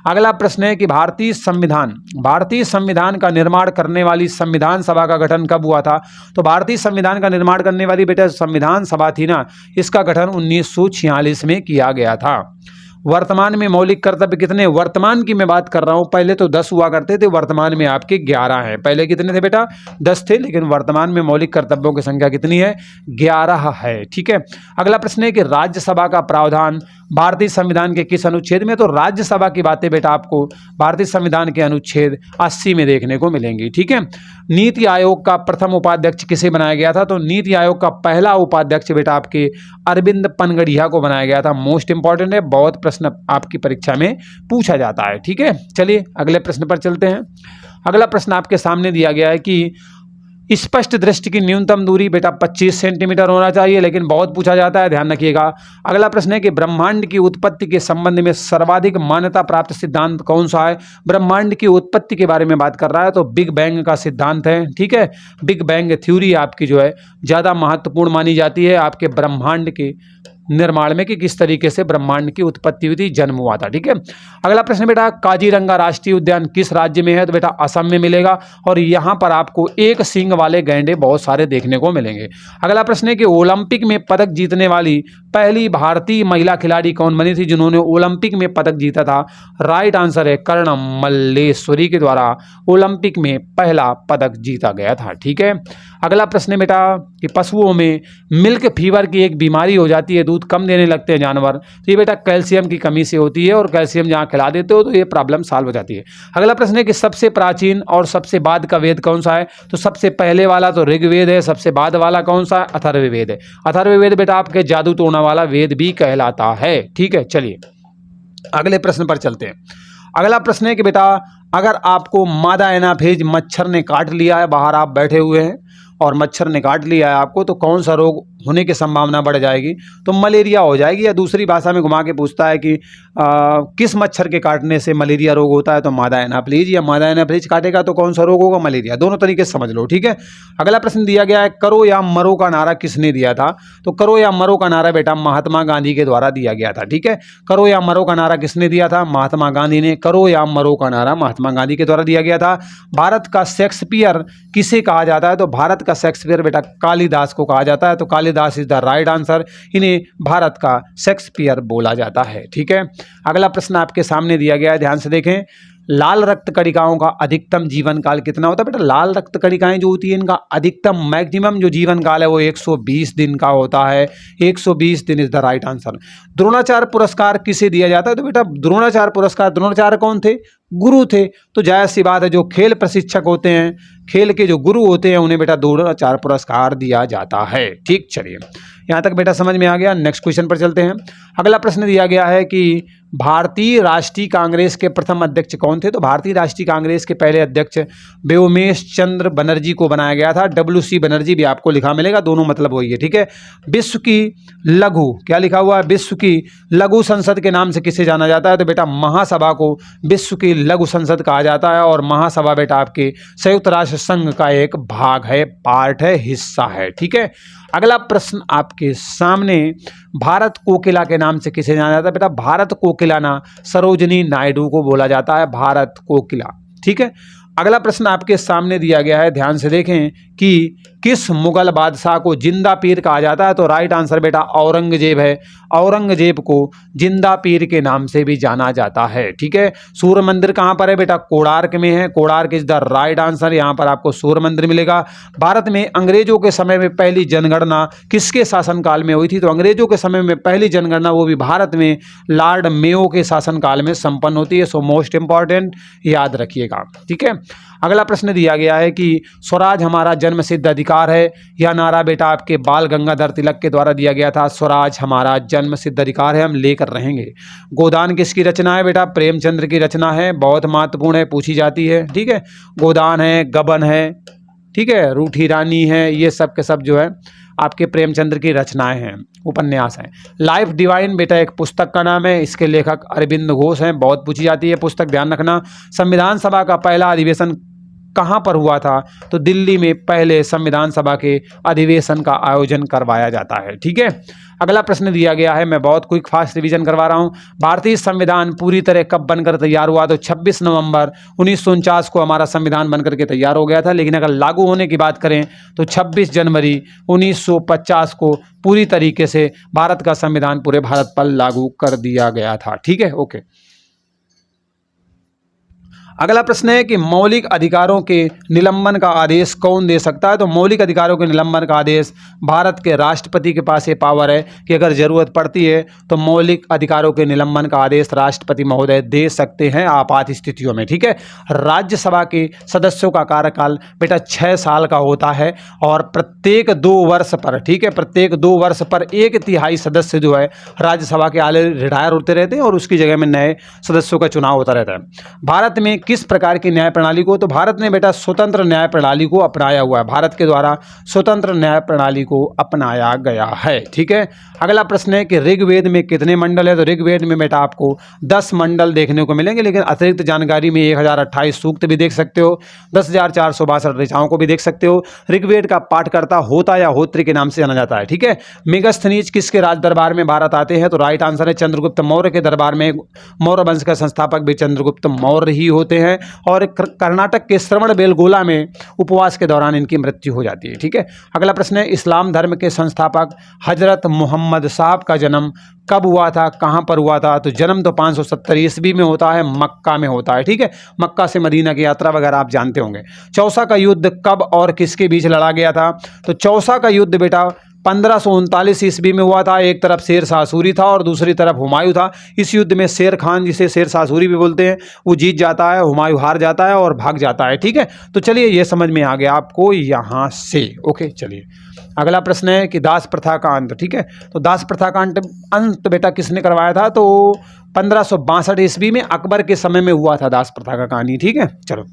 अगला प्रश्न है कि भारतीय संविधान का निर्माण करने वाली संविधान सभा का गठन कब हुआ था? तो भारतीय संविधान का निर्माण करने वाली बेटा संविधान सभा थी ना, इसका गठन 1946 में किया गया था। वर्तमान में मौलिक कर्तव्य कितने? वर्तमान की मैं बात कर रहा हूं, पहले तो 10 हुआ करते थे, वर्तमान में आपके 11 हैं। पहले कितने थे बेटा? 10 थे, लेकिन वर्तमान में मौलिक कर्तव्यों की संख्या कितनी है? 11 है। ठीक है। अगला प्रश्न है कि राज्यसभा का प्रावधान भारतीय संविधान के किस अनुच्छेद में? तो राज्यसभा की बातें बेटा आपको भारतीय संविधान के अनुच्छेद 80 में देखने को मिलेंगी। ठीक है। नीति आयोग का प्रथम उपाध्यक्ष किसे बनाया गया था? तो नीति आयोग का पहला उपाध्यक्ष बेटा आपके अरविंद पनगड़िया को बनाया गया था। मोस्ट इंपॉर्टेंट है, बहुत प्रश्न आपकी परीक्षा में पूछा जाता है। ठीक है। चलिए अगले प्रश्न पर चलते हैं। अगला प्रश्न आपके सामने दिया गया है कि स्पष्ट दृष्टि की न्यूनतम दूरी बेटा 25 सेंटीमीटर होना चाहिए, लेकिन बहुत पूछा जाता है, ध्यान रखिएगा। अगला प्रश्न है कि ब्रह्मांड की उत्पत्ति के संबंध में सर्वाधिक मान्यता प्राप्त सिद्धांत कौन सा है? ब्रह्मांड की उत्पत्ति के बारे में बात कर रहा है तो बिग बैंग का सिद्धांत है। ठीक है। बिग बैंग थ्योरी आपकी जो है ज़्यादा महत्वपूर्ण मानी जाती है आपके ब्रह्मांड के निर्माण में, कि किस तरीके से ब्रह्मांड की उत्पत्ति हुई थी, जन्म हुआ था। ठीक है। अगला प्रश्न बेटा काजीरंगा राष्ट्रीय उद्यान किस राज्य में है? तो बेटा असम में मिलेगा, और यहाँ पर आपको एक सींग वाले गैंडे बहुत सारे देखने को मिलेंगे। अगला प्रश्न है कि ओलंपिक में पदक जीतने वाली पहली भारतीय महिला खिलाड़ी कौन बनी थी जिन्होंने ओलंपिक में पदक जीता था? राइट आंसर है कर्णम मल्लेश्वरी के द्वारा ओलंपिक में पहला पदक जीता गया था। ठीक है। अगला प्रश्न है बेटा कि पशुओं में मिल्क फीवर की एक बीमारी हो जाती है, दूध कम देने लगते हैं जानवर, तो ये बेटा कैल्शियम की कमी से होती है, और कैल्शियम जहाँ खिला देते हो तो ये प्रॉब्लम सॉल्व हो जाती है। अगला प्रश्न है कि सबसे प्राचीन और सबसे बाद का वेद कौन सा है? तो सबसे पहले वाला तो ऋग्वेद है, सबसे बाद वाला कौन सा है? अथर्ववेद है। अथर्ववेद बेटा आपके जादू टोना वाला वेद भी कहलाता है। ठीक है। चलिए अगले प्रश्न पर चलते हैं। अगला प्रश्न है कि बेटा अगर आपको मादा एनाफेज मच्छर ने काट लिया है, बाहर आप बैठे हुए हैं और मच्छर ने काट लिया है आपको, तो कौन सा रोग होने की संभावना बढ़ जाएगी? तो मलेरिया हो जाएगी। या दूसरी भाषा में घुमा के पूछता है कि किस मच्छर के काटने से मलेरिया रोग होता है? तो मादा एनाफ्लीज, या मादा एनाफ्लीज काटेगा तो कौन सा रोग होगा? मलेरिया। दोनों तरीके से समझ लो। ठीक है। अगला प्रश्न दिया गया है करो या मरो का नारा किसने दिया था? तो करो या मरो का नारा बेटा महात्मा गांधी के द्वारा दिया गया था। ठीक है। करो या मरो का नारा किसने दिया था? महात्मा गांधी ने। करो या मरो का नारा महात्मा गांधी के द्वारा दिया गया था। भारत का शेक्सपियर किसे कहा जाता है? तो भारत का शेक्सपियर बेटा कालिदास को कहा जाता है। तो Kalidas is the right answer, इन्हें भारत का शेक्सपियर बोला जाता है। ठीक है। अगला प्रश्न आपके सामने दिया गया है, ध्यान से देखें। लाल रक्त कणिकाओं का अधिकतम जीवन काल कितना होता है? बेटा लाल रक्त कणिकाएं जो होती है इनका अधिकतम मैक्सिमम जो जीवन काल है वो 120 दिन का होता है। 120 दिन is the right answer. Dronacharya पुरस्कार किसे दिया जाता है? तो बेटा द्रोणाचार्य पुरस्कार, द्रोणाचार्य कौन थे? गुरु थे। तो जाहिर सी बात है जो खेल प्रशिक्षक होते हैं, खेल के जो गुरु होते हैं, उन्हें बेटा द्रोणाचार्य पुरस्कार दिया जाता है। ठीक। चलिए यहाँ तक बेटा समझ में आ गया। नेक्स्ट क्वेश्चन पर चलते हैं। अगला प्रश्न दिया गया है कि भारतीय राष्ट्रीय कांग्रेस के प्रथम अध्यक्ष कौन थे? तो भारतीय राष्ट्रीय कांग्रेस के पहले अध्यक्ष व्योमेश चंद्र बनर्जी को बनाया गया था। WC बनर्जी भी आपको लिखा मिलेगा, दोनों मतलब वही है। ठीक है। विश्व की लघु, क्या लिखा हुआ है? विश्व की लघु संसद के नाम से किसे जाना जाता है? तो बेटा महासभा को विश्व की लघु संसद कहा जाता है। और महासभा बेटा आपके संयुक्त राष्ट्र संघ का एक भाग है, पार्ट है, हिस्सा है। ठीक है। अगला प्रश्न आपके सामने भारत कोकिला के नाम से किसे जाना जाता है? बेटा भारत कोकिला ना सरोजिनी नायडू को बोला जाता है, भारत कोकिला। ठीक है। अगला प्रश्न आपके सामने दिया गया है, ध्यान से देखें कि किस मुगल बादशाह को जिंदा पीर कहा जाता है? तो राइट आंसर बेटा औरंगजेब है। औरंगजेब को जिंदा पीर के नाम से भी जाना जाता है। ठीक है। सूर्य मंदिर कहाँ पर है? बेटा कोणार्क में है। Konark is the right answer, यहाँ पर आपको सूर्य मंदिर मिलेगा। भारत में अंग्रेजों के समय में पहली जनगणना किसके शासनकाल में हुई थी? तो अंग्रेजों के समय में पहली जनगणना वो भी भारत में लॉर्ड मेयो के शासनकाल में संपन्न होती है। सो मोस्ट इंपॉर्टेंट याद रखिएगा। ठीक है। अगला प्रश्न दिया गया है कि स्वराज हमारा जन्म सिद्ध अधिकार है। यह नारा बेटा आपके बाल गंगाधर तिलक के द्वारा दिया गया था। स्वराज हमारा जन्म सिद्ध अधिकार है, हम लेकर रहेंगे। गोदान किसकी रचना है? बेटा प्रेमचंद्र की रचना है, बहुत महत्वपूर्ण है, पूछी जाती है। ठीक है। गोदान है, गबन है, ठीक है, रूठी रानी है, ये सब के सब जो है आपके प्रेमचंद्र की रचनाएं हैं, उपन्यास हैं। लाइफ डिवाइन बेटा एक पुस्तक का नाम है, इसके लेखक अरविंद घोष हैं, बहुत पूछी जाती है पुस्तक, ध्यान रखना। संविधान सभा का पहला अधिवेशन कहाँ पर हुआ था? तो दिल्ली में पहले संविधान सभा के अधिवेशन का आयोजन करवाया जाता है। ठीक है। अगला प्रश्न दिया गया है, मैं बहुत क्विक फास्ट रिवीजन करवा रहा हूं। भारतीय संविधान पूरी तरह कब बनकर तैयार हुआ? तो 26 नवंबर 1949 को हमारा संविधान बनकर के तैयार हो गया था, लेकिन अगर लागू होने की बात करें तो 26 जनवरी 1950 को पूरी तरीके से भारत का संविधान पूरे भारत पर लागू कर दिया गया था। ठीक है, ओके। अगला प्रश्न है कि मौलिक अधिकारों के निलंबन का आदेश कौन दे सकता है? तो मौलिक अधिकारों के निलंबन का आदेश भारत के राष्ट्रपति के पास ये पावर है कि अगर जरूरत पड़ती है तो मौलिक अधिकारों के निलंबन का आदेश राष्ट्रपति महोदय दे सकते हैं आपात स्थितियों में। ठीक है, राज्यसभा के सदस्यों का कार्यकाल बेटा 6 साल का होता है और प्रत्येक 2 वर्ष पर, ठीक है, प्रत्येक 2 वर्ष पर 1/3 सदस्य जो है राज्यसभा के आले रिटायर होते रहते हैं और उसकी जगह में नए सदस्यों का चुनाव होता रहता है। भारत में किस प्रकार की न्याय प्रणाली को? तो भारत ने बेटा स्वतंत्र न्याय प्रणाली को अपनाया हुआ है। भारत के द्वारा स्वतंत्र न्याय प्रणाली को अपनाया गया है। ठीक है, अगला प्रश्न है कि ऋग्वेद में कितने मंडल है? तो ऋग्वेद में बेटा आपको 10 मंडल देखने को मिलेंगे, लेकिन अतिरिक्त जानकारी में 1028 सूक्त भी देख सकते हो, 10,462 ऋचाओं को भी देख सकते हो। ऋग्वेद का पाठकर्ता होता या होत्री के नाम से जाना जाता है। ठीक है, मेगस्थनीज किसके राज दरबार में भारत आते हैं? तो राइट आंसर है चंद्रगुप्त मौर्य के दरबार में। मौर्य वंश का संस्थापक भी चंद्रगुप्त मौर्य ही होते हैं और कर्नाटक के श्रवणबेलगोला में उपवास के दौरान इनकी मृत्यु हो जाती है। ठीक है, अगला प्रश्न है इस्लाम धर्म के संस्थापक हजरत मोहम्मद साहब का जन्म कब हुआ था, कहां पर हुआ था? तो जन्म तो 570 ईस्वी में होता है, मक्का में होता है। ठीक है, मक्का से मदीना की यात्रा वगैरह आप जानते होंगे। चौसा का युद्ध कब और किसके बीच लड़ा गया था? तो चौसा का युद्ध बेटा 1539 ईस्वी में हुआ था। एक तरफ शेर शाह सूरी था और दूसरी तरफ हुमायूं था। इस युद्ध में शेर खान, जिसे शेर शाह सूरी भी बोलते हैं, वो जीत जाता है, हुमायूं हार जाता है और भाग जाता है। ठीक है, तो चलिए ये समझ में आ गया आपको यहाँ से। ओके, चलिए अगला प्रश्न है कि दास प्रथा का अंत। ठीक है, तो दास प्रथा का अंत बेटा किसने करवाया था? तो 1562 ईस्वी में अकबर के समय में हुआ था दास प्रथा का कहानी। ठीक है, चलो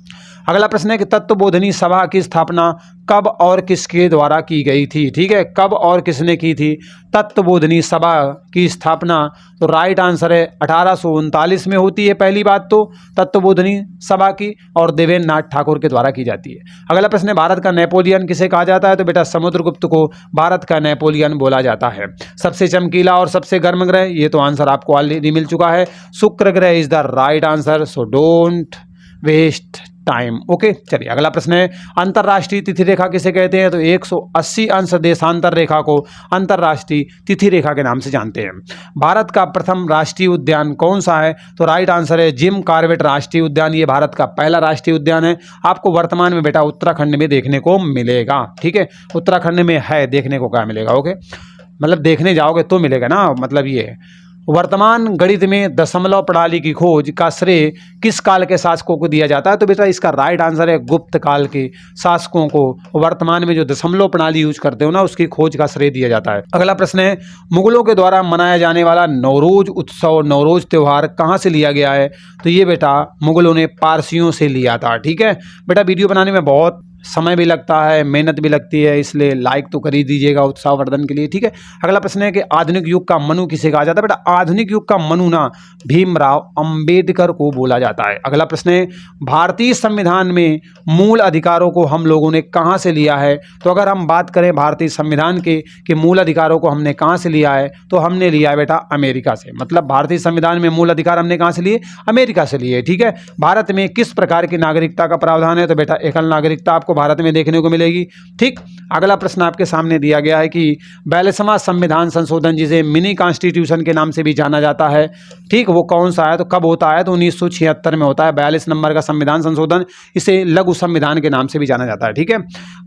अगला प्रश्न है कि तत्वबोधिनी सभा की स्थापना कब और किसके द्वारा की गई थी? ठीक है, कब और किसने की थी तत्वबोधिनी सभा की स्थापना? तो राइट आंसर है 1839 में होती है पहली बात तो तत्वबोधिनी सभा की, और देवेंद्र नाथ ठाकुर के द्वारा की जाती है। अगला प्रश्न है भारत का नेपोलियन किसे कहा जाता है? तो बेटा समुद्रगुप्त को भारत का नेपोलियन बोला जाता है। सबसे चमकीला और सबसे गर्म ग्रह, ये तो आंसर आपको ऑलरेडी मिल चुका है, शुक्र ग्रह is the right answer, so don't waste time. Okay, चलिए अगला प्रश्न है अंतरराष्ट्रीय तिथि रेखा किसे कहते हैं? तो 180 अंश देशांतर रेखा को अंतरराष्ट्रीय तिथि रेखा के नाम से जानते हैं। भारत का प्रथम राष्ट्रीय उद्यान कौन सा है? तो राइट आंसर है जिम कॉर्बेट राष्ट्रीय उद्यान। ये भारत का पहला राष्ट्रीय उद्यान है। आपको वर्तमान में बेटा उत्तराखंड में देखने को मिलेगा। ठीक है, उत्तराखंड में है, देखने को क्या मिलेगा? ओके, मतलब देखने जाओगे तो मिलेगा ना, मतलब ये है। वर्तमान गणित में दशमलव प्रणाली की खोज का श्रेय किस काल के शासकों को दिया जाता है? तो बेटा इसका राइट आंसर है गुप्त काल के शासकों को वर्तमान में जो दशमलव प्रणाली यूज करते हो ना, उसकी खोज का श्रेय दिया जाता है। अगला प्रश्न है मुगलों के द्वारा मनाया जाने वाला नौरोज उत्सव, नौरोज त्यौहार कहाँ से लिया गया है? तो ये बेटा मुगलों ने पारसियों से लिया था। ठीक है बेटा, वीडियो बनाने में बहुत समय भी लगता है, मेहनत भी लगती है, इसलिए लाइक तो कर ही दीजिएगा उत्साहवर्धन के लिए। ठीक है, अगला प्रश्न है कि आधुनिक युग का मनु किसे कहा जाता है? बेटा आधुनिक युग का मनु ना भीमराव अंबेडकर को बोला जाता है। अगला प्रश्न है भारतीय संविधान में मूल अधिकारों को हम लोगों ने कहाँ से लिया है? तो अगर हम बात करें भारतीय संविधान के मूल अधिकारों को हमने कहाँ से लिया है, तो हमने लिया है बेटा अमेरिका से। मतलब भारतीय संविधान में मूल अधिकार हमने कहाँ से लिए? अमेरिका से लिए। ठीक है, भारत में किस प्रकार की नागरिकता का प्रावधान है? तो बेटा एकल नागरिकता आपको भारत में देखने को मिलेगी। ठीक, अगला प्रश्न आपके सामने दिया गया है कि 42वां संविधान संशोधन, जिसे मिनी कॉन्स्टिट्यूशन के नाम से भी जाना जाता है, ठीक, वो कौन सा है? तो कब होता है? तो 1976 में होता है 42 नंबर का संविधान संशोधन। इसे लघु संविधान के नाम से भी जाना जाता है। ठीक है,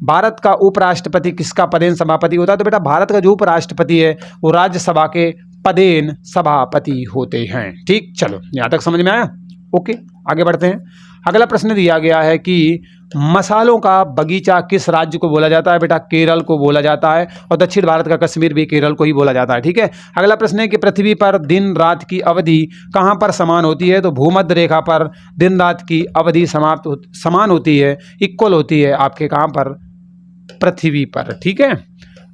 भारत का उपराष्ट्रपति किसका पदेन सभापति होता है? तो बेटा भारत का जो उपराष्ट्रपति है वो राज्यसभा के पदेन सभापति होते हैं। ठीक, चलो यहां तक समझ में आया? ओके, आगे बढ़ते हैं। अगला प्रश्न दिया गया है कि मसालों का बगीचा किस राज्य को बोला जाता है? बेटा केरल को बोला जाता है, और दक्षिण भारत का कश्मीर भी केरल को ही बोला जाता है। ठीक है, अगला प्रश्न है कि पृथ्वी पर दिन रात की अवधि कहां पर समान होती है? तो भूमध्य रेखा पर दिन रात की अवधि समान होती है, इक्वल होती है आपके कहां पर? पृथ्वी पर। ठीक है,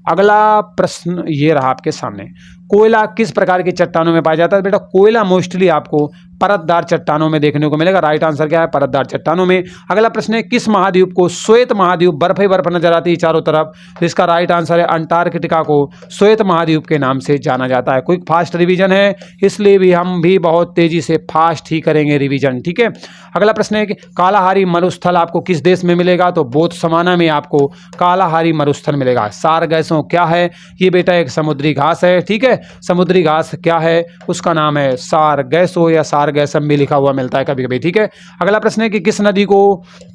अगला प्रश्न ये रहा आपके सामने, कोयला किस प्रकार की चट्टानों में पाया जाता है? बेटा कोयला मोस्टली आपको परतदार चट्टानों में देखने को मिलेगा। राइट आंसर क्या है? परतदार चट्टानों में। अगला प्रश्न है किस महाद्वीप को श्वेत महाद्वीप बर्फ ही बर्फ नजर आती है चारों तरफ? तो इसका राइट आंसर है अंटार्कटिका को श्वेत महाद्वीप के नाम से जाना जाता है। क्विक फास्ट रिवीजन है, इसलिए भी हम भी बहुत तेजी से फास्ट ही करेंगे रिवीजन, ठीक है। अगला प्रश्न है कि कालाहारी मरुस्थल आपको किस देश में मिलेगा? तो बोत्सवाना में आपको कालाहारी मरुस्थल मिलेगा। सारगैसो क्या है? ये बेटा एक समुद्री घास है, ठीक है। समुद्री घास क्या है? उसका नाम है सारगैसो या सारगैसम भी लिखा हुआ मिलता है कभी कभी, ठीक है। अगला प्रश्न है कि किस नदी को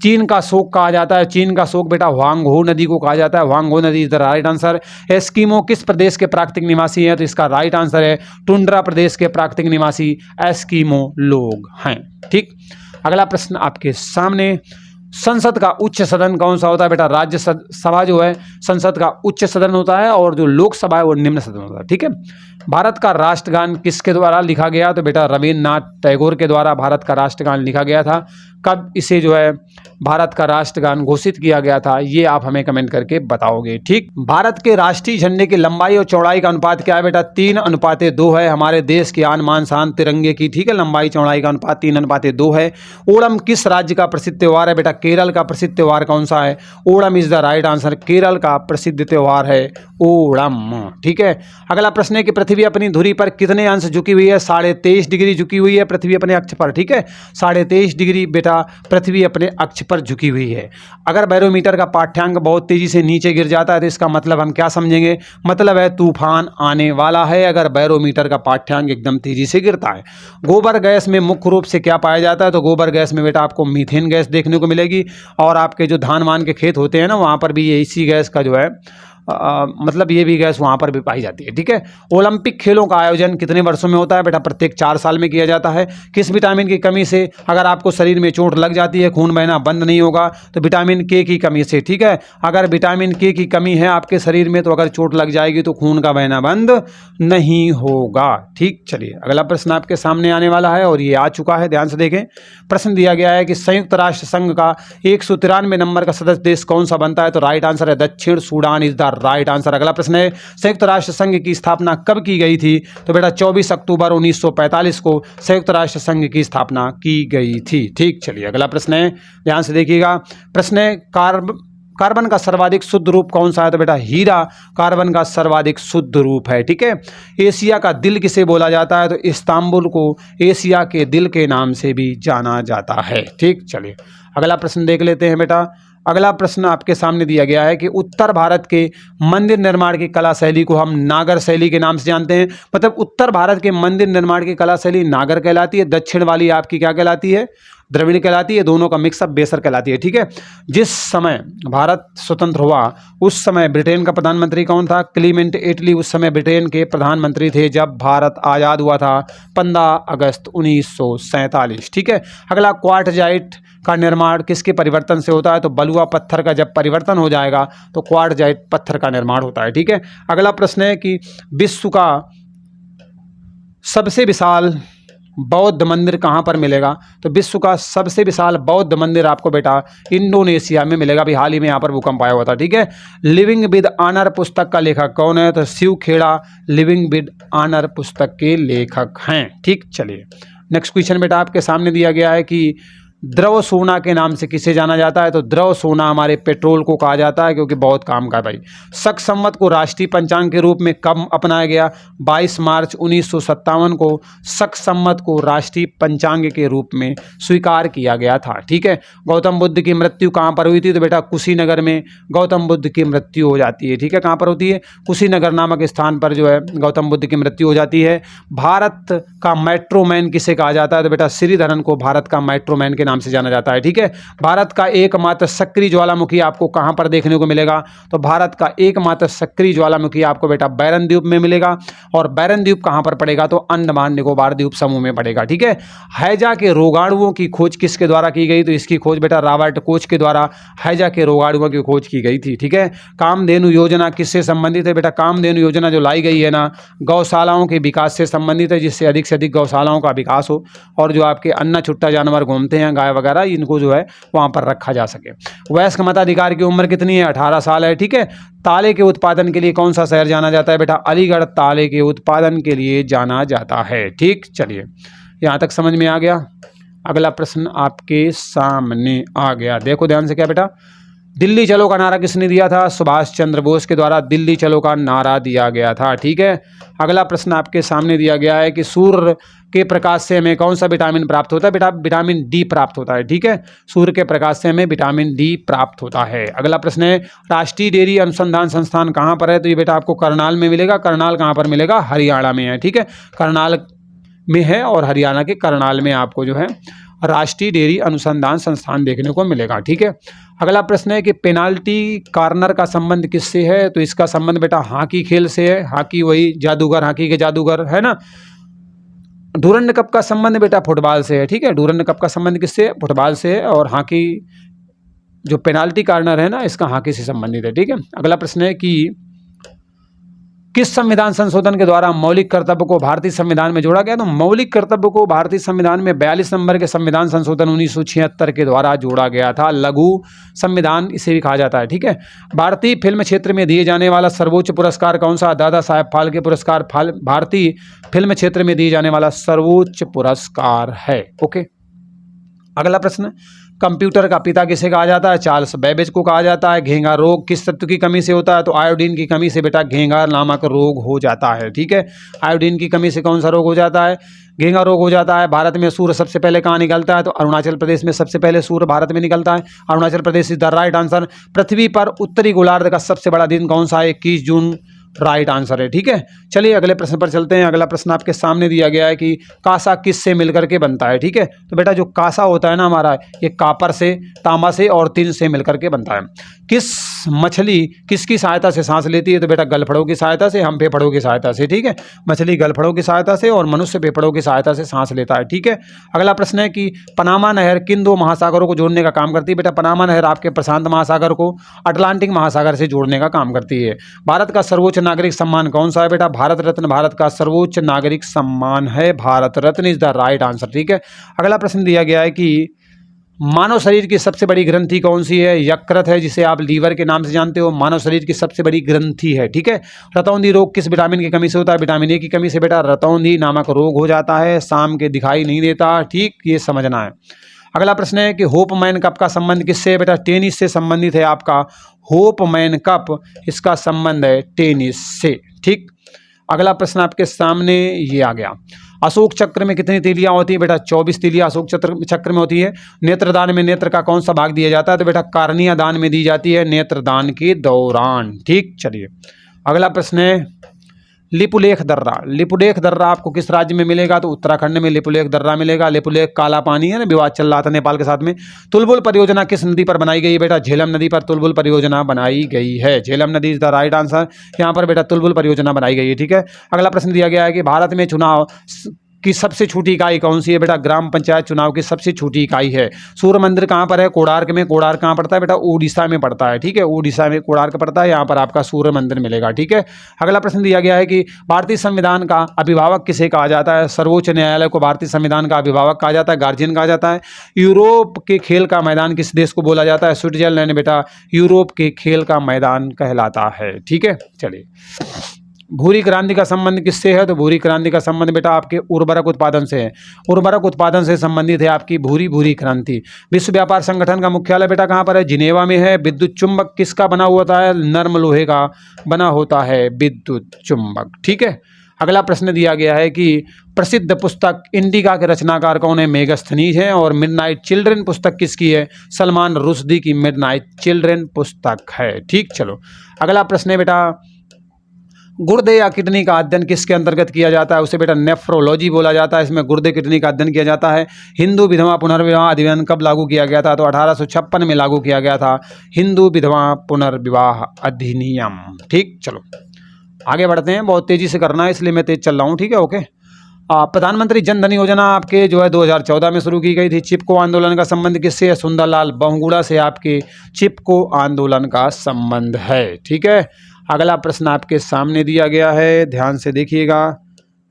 चीन का शोक कहा जाता है? चीन का शोक बेटा ह्वांगहो नदी को कहा जाता है। ह्वांगहो नदी is the right answer. Eskimo किस प्रदेश के प्राकृतिक निवासी हैं? तो इसका राइट आंसर है टुंड्रा प्रदेश के प्राकृतिक निवासी एस्किमो लोग हैं, ठीक। अगला प्रश्न आपके सामने, संसद का उच्च सदन कौन सा होता है? बेटा राज्य सभा जो है संसद का उच्च सदन होता है, और जो लोकसभा है वो निम्न सदन होता है, ठीक है। भारत का राष्ट्रगान किसके द्वारा लिखा गया? तो बेटा रविन्द्रनाथ टैगोर के द्वारा भारत का राष्ट्रगान लिखा गया था। कब इसे जो है भारत का राष्ट्रगान घोषित किया गया था, ये आप हमें कमेंट करके बताओगे, ठीक। भारत के राष्ट्रीय झंडे की लंबाई और चौड़ाई का अनुपात क्या है? बेटा 3:2 है। हमारे देश के आन मान शान तिरंगे की, ठीक है, लंबाई चौड़ाई का अनुपात 3:2 है। ओणम किस राज्य का प्रसिद्ध त्योहार है? बेटा केरल का प्रसिद्ध त्योहार कौन सा है? Onam is the right answer. Kerala का प्रसिद्ध त्योहार है ओणम, ठीक है। अगला प्रश्न है कि पृथ्वी अपनी धुरी पर कितने अंश झुकी हुई है? 23.5 डिग्री झुकी हुई है पृथ्वी अपने अक्ष पर, ठीक है। 23.5 डिग्री बेटा पृथ्वी अपने अक्ष पर झुकी हुई है। अगर बैरोमीटर का पाठ्यांक बहुत तेजी से नीचे गिर जाता है तो इसका मतलब हम क्या समझेंगे? मतलब है तूफान आने वाला है, अगर बैरोमीटर का पाठ्यांक एकदम तेजी से गिरता है। गोबर गैस में मुख्य रूप से क्या पाया जाता है? तो गोबर गैस में बेटा आपको मीथेन गैस देखने को मिलेगी, और आपके जो धान वान के खेत होते हैं ना, वहाँ पर भी ये इसी गैस का जो है मतलब ये भी गैस वहाँ पर भी पाई जाती है, ठीक है। ओलंपिक खेलों का आयोजन कितने वर्षों में होता है? बेटा प्रत्येक 4 साल में किया जाता है। किस विटामिन की कमी से अगर आपको शरीर में चोट लग जाती है खून बहना बंद नहीं होगा? तो विटामिन के की कमी से, ठीक है। अगर विटामिन के की कमी है आपके शरीर में तो अगर चोट लग जाएगी तो खून का बहना बंद नहीं होगा, ठीक। चलिए अगला प्रश्न आपके सामने आने वाला है और ये आ चुका है, ध्यान से देखें। प्रश्न दिया गया है कि संयुक्त राष्ट्र संघ का 193 नंबर का सदस्य देश कौन सा बनता है? तो राइट आंसर है दक्षिण Sudan is the right answer. अगला प्रश्न है संयुक्त राष्ट्र संघ की स्थापना कब की गई थी? तो बेटा 24 अक्टूबर 1945 को संयुक्त राष्ट्र संघ की स्थापना की गई थी, ठीक। चलिए अगला प्रश्न है, ध्यान से देखिएगा। प्रश्न है कार्बन का सर्वाधिक शुद्ध रूप कौन सा है? तो बेटा हीरा कार्बन का सर्वाधिक शुद्ध रूप है, ठीक है। एशिया का दिल किसे बोला जाता है? तो इस्तांबुल को एशिया के दिल के नाम से भी जाना जाता है, ठीक। चलिए अगला प्रश्न देख लेते हैं बेटा। अगला प्रश्न आपके सामने दिया गया है कि उत्तर भारत के मंदिर निर्माण की कला शैली को हम नागर शैली के नाम से जानते हैं। मतलब उत्तर भारत के मंदिर निर्माण की कला शैली नागर कहलाती है, दक्षिण वाली आपकी क्या कहलाती है? द्रविड़ कहलाती है, दोनों का मिक्सअप बेसर कहलाती है, ठीक है। जिस समय भारत स्वतंत्र हुआ उस समय ब्रिटेन का प्रधानमंत्री कौन था? क्लीमेंट एटली उस समय ब्रिटेन के प्रधानमंत्री थे जब भारत आज़ाद हुआ था 15 अगस्त 1947, ठीक है। अगला क्वार्टजाइट का निर्माण किसके परिवर्तन से होता है? तो बलुआ पत्थर का जब परिवर्तन हो जाएगा तो क्वार्टजाइट पत्थर का निर्माण होता है, ठीक है। अगला प्रश्न है कि विश्व का सबसे विशाल बौद्ध मंदिर कहाँ पर मिलेगा? तो विश्व का सबसे विशाल बौद्ध मंदिर आपको बेटा इंडोनेशिया में मिलेगा। अभी हाल ही में यहाँ पर भूकंप आया हुआ था, ठीक है। लिविंग विद ऑनर पुस्तक का लेखक कौन है? तो Shiv Khera living with honour पुस्तक के लेखक हैं, ठीक। चलिए नेक्स्ट क्वेश्चन बेटा आपके सामने दिया गया है कि द्रव सोना के नाम से किसे जाना जाता है? तो द्रव सोना हमारे पेट्रोल को कहा जाता है क्योंकि बहुत काम का है भाई। शक संवत को राष्ट्रीय पंचांग के रूप में कब अपनाया गया? 22 मार्च 1957 को शक संवत को राष्ट्रीय पंचांग के रूप में स्वीकार किया गया था, ठीक है। गौतम बुद्ध की मृत्यु कहाँ पर हुई थी? तो बेटा कुशीनगर में गौतम बुद्ध की मृत्यु हो जाती है, ठीक है। कहाँ पर होती है? कुशीनगर नामक स्थान पर जो है गौतम बुद्ध की मृत्यु हो जाती है। भारत का मेट्रोमैन किसे कहा जाता है? तो बेटा श्रीधरन को भारत का मेट्रोमैन के नाम से जाना जाता है, ठीक है। भारत का एकमात्र सक्रिय ज्वालामुखी आपको कहां पर देखने को मिलेगा? तो भारत का एकमात्र सक्रिय ज्वालामुखी आपको बेटा बैरन द्वीप में मिलेगा। और बैरन द्वीप कहां पर पड़ेगा? तो अंडमान निकोबार द्वीप समूह में पड़ेगा, ठीक है। हैजा के रोगाणुओं की खोज किसके द्वारा की गई? तो इसकी खोज बेटा रॉबर्ट कोच के द्वारा हैजा के रोगाणुओं की खोज की गई थी, ठीक है। कामधेनु योजना किससे संबंधित है? बेटा कामधेनु योजना जो लाई गई है ना, गौशालाओं के विकास से संबंधित है, जिससे अधिक से अधिक गौशालाओं का विकास हो और जो आपके अन्ना छुट्टा जानवर घूमते हैं गाय वगैरह, इनको जो है वहां पर रखा जा सके। वयस्क मताधिकार की उम्र कितनी है? 18 साल है, ठीक है। ताले के उत्पादन के लिए कौन सा शहर जाना जाता है? बेटा अलीगढ़ ताले के उत्पादन के लिए जाना जाता है, ठीक। चलिए यहाँ तक समझ में आ गया। अगला प्रश्न आपके सामने आ गया, देखो ध्यान से। क्या बेटा, दिल्ली चलो का नारा किसने दिया था? सुभाष चंद्र बोस के द्वारा दिल्ली चलो का नारा दिया गया था। ठीक है, अगला प्रश्न आपके सामने दिया गया है कि सूर्य के प्रकाश से हमें कौन सा विटामिन प्राप्त होता है? बेटा विटामिन डी प्राप्त होता है। ठीक है, सूर्य के प्रकाश से हमें विटामिन डी प्राप्त होता है। अगला प्रश्न है, राष्ट्रीय डेयरी अनुसंधान संस्थान कहाँ पर है? तो ये बेटा आपको करनाल में मिलेगा। करनाल कहाँ पर मिलेगा? हरियाणा में है। ठीक है, करनाल में है और हरियाणा के करनाल में आपको जो है राष्ट्रीय डेयरी अनुसंधान संस्थान देखने को मिलेगा। ठीक है, अगला प्रश्न है कि पेनाल्टी कॉर्नर का संबंध किससे है? तो इसका संबंध बेटा हॉकी खेल से है। हॉकी, वही जादूगर, हॉकी के जादूगर है ना। डूरंड कप का संबंध बेटा फुटबॉल से है। ठीक है, डूरंड कप का संबंध किससे है? फुटबॉल से है। और हॉकी जो पेनाल्टी कॉर्नर है ना, इसका हॉकी से संबंधित है। ठीक है, अगला प्रश्न है कि किस संविधान संशोधन के द्वारा मौलिक कर्तव्य को भारतीय संविधान में जोड़ा गया? तो मौलिक कर्तव्य को भारतीय संविधान में 42 नंबर के संविधान संशोधन 1976 के द्वारा जोड़ा गया था। लघु संविधान इसे भी कहा जाता है। ठीक है, भारतीय फिल्म क्षेत्र में दिए जाने वाला सर्वोच्च पुरस्कार कौन सा? दादा साहेब फाल्के पुरस्कार भारतीय फिल्म क्षेत्र में दिए जाने वाला सर्वोच्च पुरस्कार है। ओके, अगला प्रश्न, कंप्यूटर का पिता किसे कहा जाता है? चार्ल्स बेबेज को कहा जाता है। घेंघा रोग किस तत्व की कमी से होता है? तो आयोडीन की कमी से बेटा घेंघा नामक रोग हो जाता है। ठीक है, आयोडीन की कमी से कौन सा रोग हो जाता है? घेंघा रोग हो जाता है। भारत में सूर्य सबसे पहले कहाँ निकलता है? तो अरुणाचल प्रदेश में सबसे पहले सूर्य भारत में निकलता है। Arunachal Pradesh is the right answer. पृथ्वी पर उत्तरी गोलार्ध का सबसे बड़ा दिन कौन सा है? 21 जून राइट आंसर है। ठीक है, चलिए अगले प्रश्न पर चलते हैं। अगला प्रश्न आपके सामने दिया गया है कि कांसा किस से मिलकर के बनता है? ठीक है, तो बेटा जो कांसा होता है ना हमारा, ये कॉपर से, तांबा से और टिन से मिलकर के बनता है। किस मछली किसकी सहायता से सांस लेती है? तो बेटा गलफड़ों की सहायता से, हम फेफड़ों की सहायता से। ठीक है, मछली गलफड़ों की सहायता से और मनुष्य फेफड़ों की सहायता से सांस लेता है। ठीक है, अगला प्रश्न है कि पनामा नहर किन दो महासागरों को जोड़ने का काम करती है? बेटा पनामा नहर आपके प्रशांत महासागर को अटलांटिक महासागर से जोड़ने का काम करती है। भारत का सर्वोच्च नागरिक सम्मान कौन सा है? बेटा भारत रत्न भारत का सर्वोच्च नागरिक सम्मान है। Bharat Ratna is the right answer. ठीक है, अगला प्रश्न दिया गया है कि मानव शरीर की सबसे बड़ी ग्रंथि कौन सी है? यकृत है, जिसे आप लीवर के नाम से जानते हो। मानव शरीर की सबसे बड़ी ग्रंथि है। ठीक है, रतौंधी रोग किस विटामिन की कमी से होता है? विटामिन ए की कमी से बेटा रतौंधी नामक रोग हो जाता है। शाम के दिखाई नहीं देता। ठीक, ये समझना है। अगला प्रश्न है कि होपमैन कप का संबंध किससे है? बेटा टेनिस से संबंधित है आपका होपमैन कप, इसका संबंध है टेनिस से। ठीक, अगला प्रश्न आपके सामने ये आ गया, अशोक चक्र में कितनी तीलियां होती है? बेटा 24 तीलियां अशोक चक्र में होती है। नेत्रदान में नेत्र का कौन सा भाग दिया जाता है? तो बेटा कार्निया दान में दी जाती है नेत्रदान के दौरान। ठीक, चलिए अगला प्रश्न है लिपुलेख दर्रा। लिपुलेख दर्रा आपको किस राज्य में मिलेगा? तो उत्तराखंड में लिपुलेख दर्रा मिलेगा। लिपुलेख काला पानी है ना, विवाद चल रहा था नेपाल के साथ में। तुलबुल परियोजना किस नदी पर बनाई गई है? बेटा झेलम नदी पर तुलबुल परियोजना बनाई गई है। झेलम नदी इज द राइट आंसर। यहाँ पर बेटा तुलबुल परियोजना बनाई गई है। ठीक है, अगला प्रश्न दिया गया है कि भारत में चुनाव की सबसे छोटी इकाई कौन सी है? बेटा ग्राम पंचायत चुनाव की सबसे छोटी इकाई है। सूर्य मंदिर कहाँ पर है? कोणार्क में। कोणार्क कहाँ पड़ता है? बेटा उड़ीसा में पड़ता है। ठीक है, उड़ीसा में कोणार्क पड़ता है, यहाँ पर आपका सूर्य मंदिर मिलेगा। ठीक है, अगला प्रश्न दिया गया है कि भारतीय संविधान का अभिभावक किसे कहा जाता है? सर्वोच्च न्यायालय को भारतीय संविधान का अभिभावक कहा जाता है, गार्जियन कहा जाता है। यूरोप के खेल का मैदान किस देश को बोला जाता है? स्विट्जरलैंड बेटा यूरोप के खेल का मैदान कहलाता है। ठीक है, चलिए भूरी क्रांति का संबंध किससे है? तो भूरी क्रांति का संबंध बेटा आपके उर्वरक उत्पादन से है। उर्वरक उत्पादन से संबंधित है आपकी भूरी क्रांति। विश्व व्यापार संगठन का मुख्यालय बेटा कहाँ पर है? जिनेवा में है। विद्युत चुंबक किसका बना होता है? नर्म लोहे का बना होता है विद्युत चुंबक। ठीक है, अगला प्रश्न दिया गया है कि प्रसिद्ध पुस्तक इंडिका के रचनाकार कौन है? मेगस्थनीज है। और मिडनाइट चिल्ड्रन पुस्तक किसकी है? सलमान रुश्दी की मिडनाइट चिल्ड्रन पुस्तक है। ठीक, चलो अगला प्रश्न है बेटा गुर्दे या किडनी का अध्ययन किसके अंतर्गत किया जाता है? उसे बेटा नेफ्रोलॉजी बोला जाता है। इसमें गुर्दे किडनी का अध्ययन किया जाता है। हिंदू विधवा पुनर्विवाह अधिनियम कब लागू किया गया था? तो 1856 में लागू किया गया था हिंदू विधवा पुनर्विवाह अधिनियम। ठीक, चलो आगे बढ़ते हैं। बहुत तेजी से करना है इसलिए मैं तेज चल रहा हूँ। ठीक है, ओके। प्रधानमंत्री जन धन योजना आपके जो है 2014 में शुरू की गई थी। चिपको आंदोलन का संबंध किससे है? सुंदरलाल बहुगुणा से आपके चिपको आंदोलन का संबंध है। ठीक है, अगला प्रश्न आपके सामने दिया गया है, ध्यान से देखिएगा।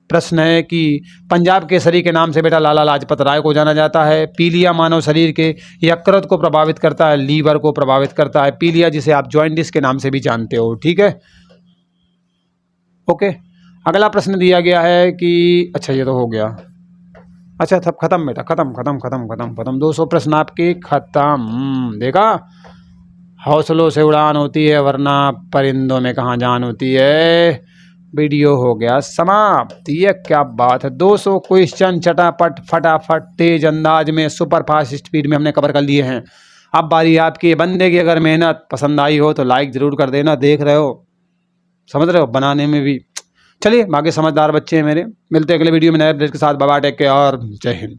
प्रश्न है कि पंजाब केसरी के नाम से बेटा लाला लाजपत राय को जाना जाता है। पीलिया मानव शरीर के यकृत को प्रभावित करता है, लीवर को प्रभावित करता है। पीलिया जिसे आप जॉइंटिस के नाम से भी जानते हो। ठीक है, ओके। अगला प्रश्न दिया गया है कि अच्छा ये तो हो गया। अच्छा तब खत्म बेटा, खत्म खत्म खत्म खत्म खत्म। 200 प्रश्न आपके खत्म। देखा, हौसलों से उड़ान होती है वरना परिंदों में कहाँ जान होती है। वीडियो हो गया समाप्त। ये क्या बात है, 200 क्वेश्चन चटापट फटाफट तेज अंदाज में सुपर फास्ट स्पीड में हमने कवर कर लिए हैं। अब बारी आपकी। बंदे की अगर मेहनत पसंद आई हो तो लाइक जरूर कर देना। देख रहे हो, समझ रहे हो, बनाने में भी। चलिए, बाकी समझदार बच्चे हैं मेरे। मिलते हैं अगले वीडियो में नए अपडेट के साथ। बाय बाय, टेक केयर और जय हिंद।